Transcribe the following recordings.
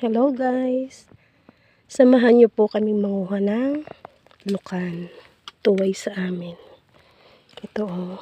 Hello guys, samahan niyo po kaming manguha ng lukan, tuway sa amin. Ito oh,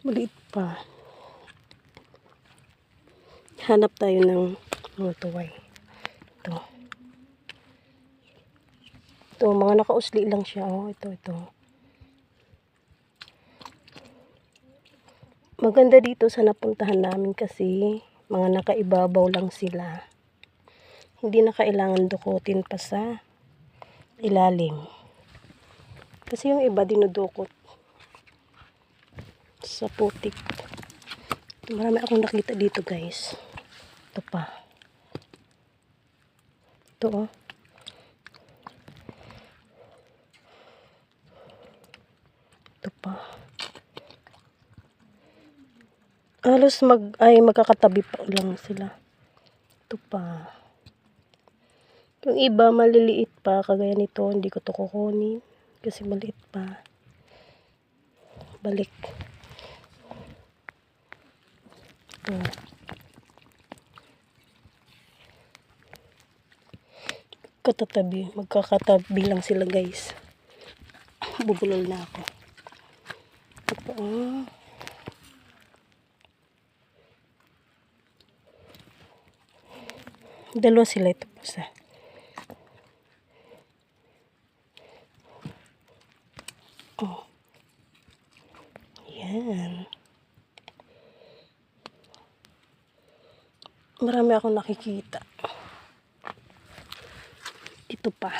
maliit pa. Hanap tayo ng mga tuway. Ito mga nakausli lang siya oh. Ito. Maganda dito sa napuntahan namin kasi mga nakaibabaw lang sila. Hindi na kailangan dukutin pa sa ilalim. Kasi yung iba dinudukot sa putik. Marami akong nakita dito guys. Ito pa. Ito oh. Ito pa. Halos magkakatabi pa lang sila. Ito pa. Yung iba maliliit pa, kagaya nito, hindi ko to kukunin kasi maliit pa. Balik. Ito. Magkakatabi lang sila guys. Bubulol na ako. Ito oh. Dalawa sila ito po sa. Oh. Yan. Marami akong nakikita. Ito pa.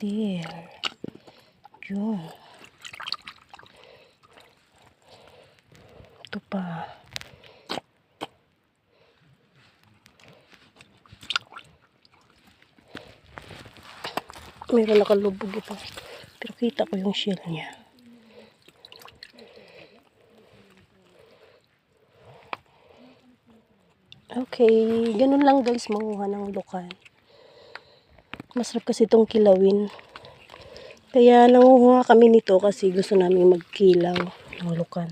There. Yun. Ito pa. Mayroon nakalubog ito. Pero kita ko yung shell niya. Okay. Ganun lang guys manguha ng lukan. Masarap kasi itong kilawin. Kaya nanguha kami nito kasi gusto namin magkilaw ng lukan.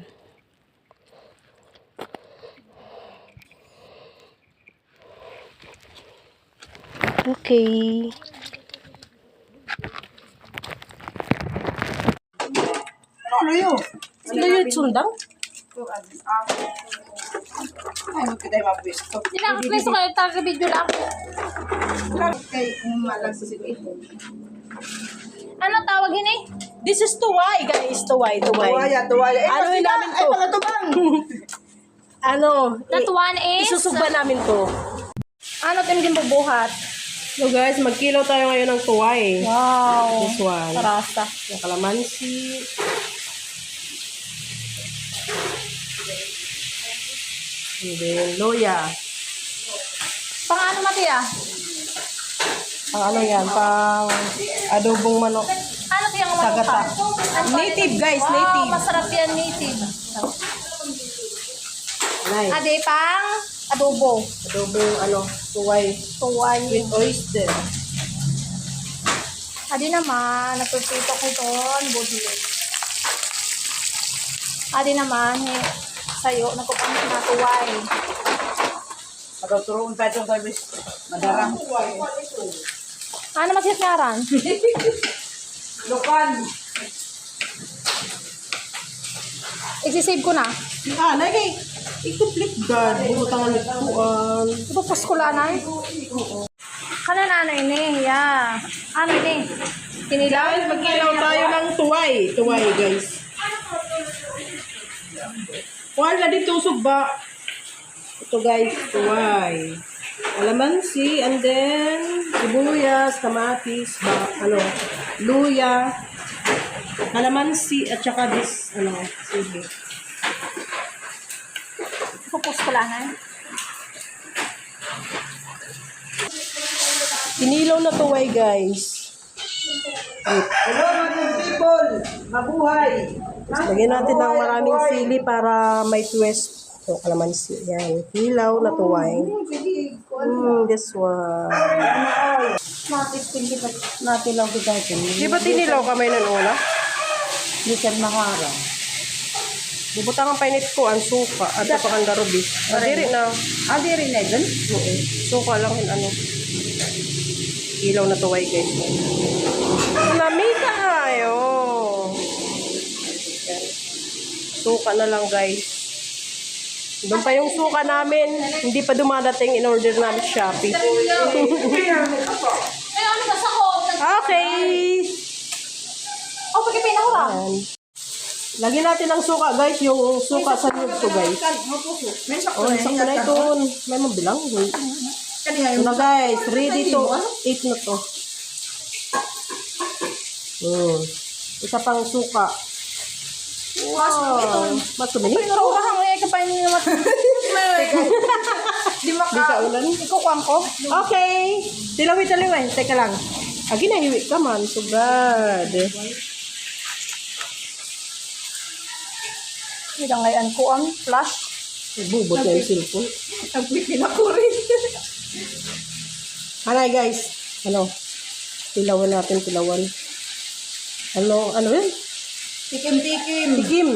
Okay. Luyo. Luyo sundang? Ay, magkiday mapwesto. Pinaka-pwesto kayo, taga-video lang. Kay umalag sa sito. Ano tawag yun eh? This is tuway guys. Tuway. Tuwaya. Ano yun namin to? Ay, pala to bang? Ano? That one is... Isusugba namin to. Ano din din bubuhat? So guys, magkilaw tayo ngayon ng tuway. Wow. This one. Sarasa. Yung kalamansi. And then, loya. Pang ano Matia? Pang ano yan? Pang adobong manok. Ano tiyang Sagata. Native guys, wow, native. masarap yan native. Nice. Ade pang adobo. Adobong ano, tuway. Tuwan. With oyster. Ade naman, natututo ko doon. Budlet. Ade naman, sayo, nagpapamit na tuway. Pagkaturoon pa itong service. Madarang. Ano masisyaran? Lukan. Isisave ko na. Lagi. I-complete guard. Butangan nagpuan. Ipapos ko lang na eh. Kanan ano ini? Yeah. Ano ini? Kinilaw? Guys, magkilaw tayo ng tuway. Tuway guys. Wala dito sugba. Ito guys, tuway. Kalamansi, and then sibuyas, kamatis, luya, kalamansi, at saka this, sili. Ipapos ko lang na eh. Kinilaw na tuway guys. Hello mga people. Mabuhay. Lagyan natin ng maraming sili para may twist. So, kalamansi. Yan. Hilaw na tuway. This one. Natin lang kita ito. Di ba tinilaw kamay ng una? Lisan makara. Bubutang ang painit ko, ang suka, at ang darubi. Adiri na. Di rin na dun. Oo. Suka lang yun, ano. Ilaw na tuway, guys. Lamita kayo. Yan. Suka na lang, guys. Doon pa yung suka namin. Hindi pa dumadating in order namin sa Shopee. Ay, ano ba sa ko? Okay. Oh, pagkipin ako lang. Yan. Lagyan natin ng suka, guys. Yung suka sa niyog to, guys. May sakto Oh, na sakto na ito. May mabilang. Kanina Ito na, guys. Ready to eat na to. Isa pang suka. Wow. Masumini. Pero kahang eh, kapain niyo naman. Di Di ka ulan. Ikukuhan ko. Okay. Tilawi. Teka lang. Agi na hiwi ka man. Sugad. Nidanggayan ko ang flash. Bubot na yung cellphone. Ang pipin ako rin. Hanay, guys. Ano? Tilawan natin. Ano yun? Tikim-tikim. Tikim.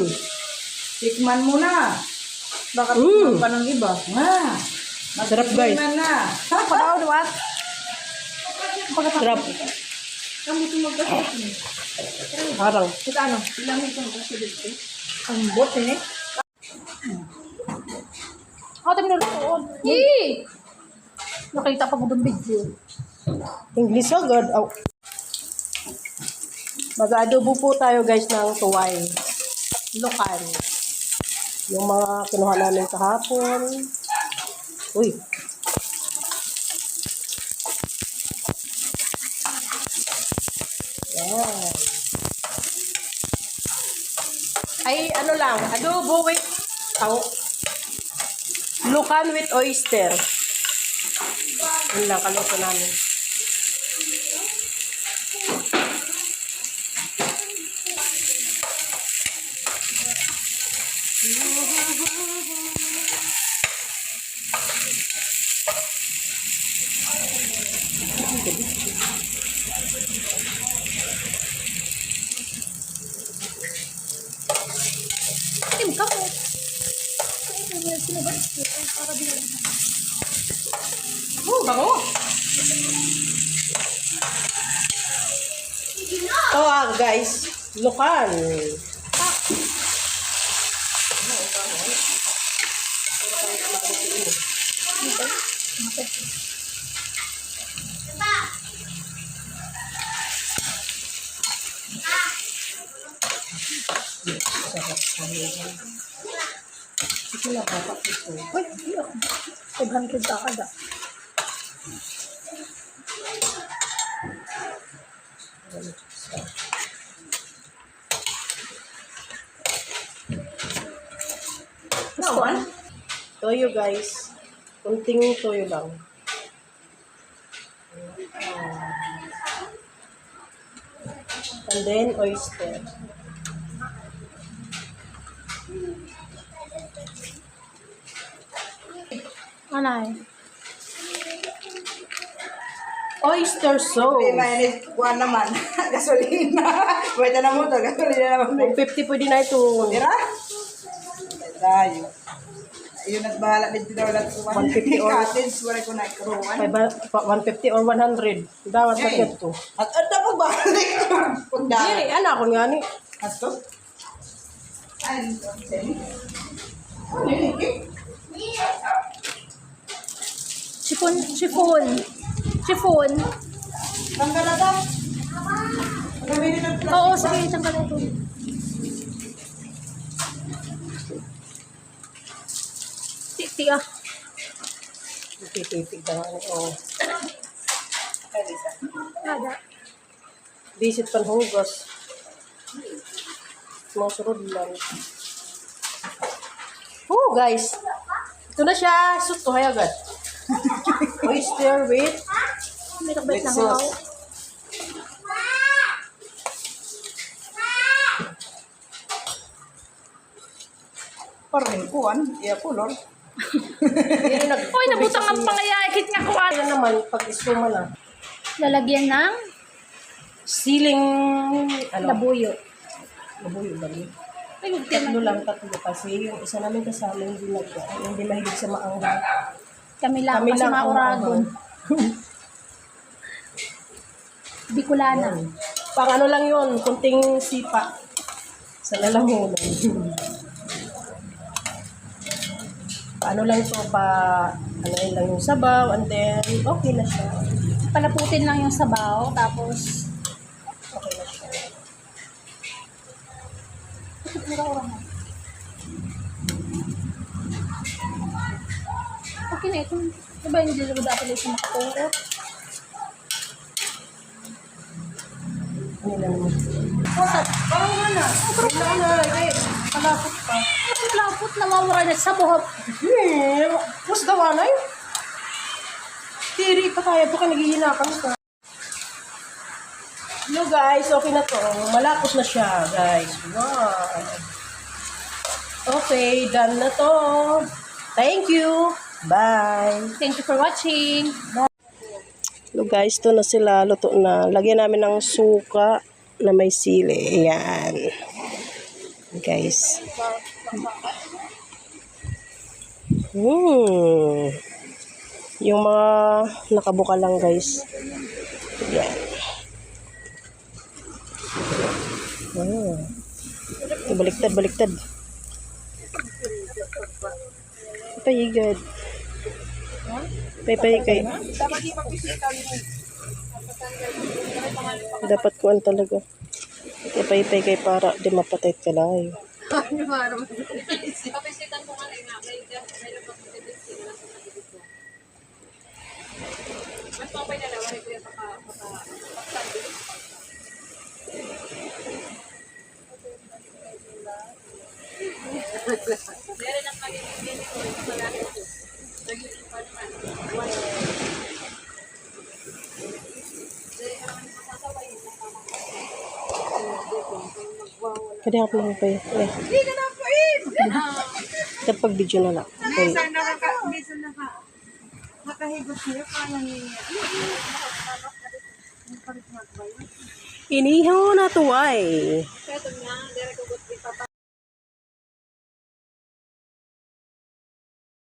Tikman mo na. Baka Mm. tikman pa ng iba. Sarap, guys. Tikman na. Padaw, duwat. Sarap. Kamu tumagkasot. Harang. Ito ano? Ilang ito kasi dito. Ang bot eh. Ako tayo minuloon. Yee! Nakita pa ko doon video. English agad. Oh. Mag-adobo po tayo, guys, ng tuway. Lokan. Yung mga kinuha namin kahapon. Uy. Yan. Ay, ano lang. Adobo with Lokan with oyster. Yun lang, kaluto namin. Tim ka mo. Bango. Ito guys. Lukan. Uy, iyo. 500 ka kada. Nawan? Toyo guys. Kunting toyo lang. And then oyster. Anay. Oyster sauce. May kuha naman. Gasolina. Pwede na mo to. Gasolina naman. 150 pwede na ito. Tira? Tayo. Ayun at bahala din daw lang ko. 150 or- Cottage. Wala ko na ikaruan. 150 or 100. Dapat na ito. At ano pa balik? Pagdala. Dili, anak ko nga ni. Ato? Ay, Chiffon. tanggal na to. Gamitin ng plastic. Oo, sige, tanggal ito. Titi ah. Tipipig na nga ni. Oh. Nada. Visit panhugas. Masurod lang. Oh, guys. Ito na siya. Sutuhay agad. Oyster with May nakabait With na sauce. ako. Parang kuhan. Iya kulor. Hindi nag Uy, nabutang ang pangayakit nga ko. Ano naman, pag iskuma na. Lalagyan ng Siling, ano? labuyo. Labuyo ba niya? Tatlo lang, tatlo kasi yung isa namin kasama hindi mahilig sa maanghang. Kami lang, Kami kasi lang ang mauragon. Bicolana. Pang ano lang yun, kunting sipa sa lalamunan. Paano lang ito ano yun lang yung sabaw, and then okay na siya. Palaputin lang yung sabaw, tapos Okay na siya. okay na ito. Diba hindi ko dapat ito makaturo? Ano lang naman. Wasap. Parang na. Wala na, palapot pa. Ano malapot na mawara na sa buhok? Mas gawa na yun. Tiri pa kaya ito ka naghihinakan ka. Hello guys, okay na to. Malapot na siya guys. Wow. Okay, done na to. Thank you. Bye. Thank you for watching. Hello guys, to na sila. Luto na. Lagyan namin ng suka na may sili. Ayan. Guys. Yung mga nakabuka lang guys. Ayan. Baliktad. Payigad. Payigay. Dapat ipag-isikan mo. Dapat kuan talaga. Ipay kay para di mapatay ka lang. Kaya ako lang pa Hindi ka na po eh. Kapag video na lang. Okay. Minsan nakahigop niya. Kaya niya. Inihaw na tuway. Ito nga, dire ko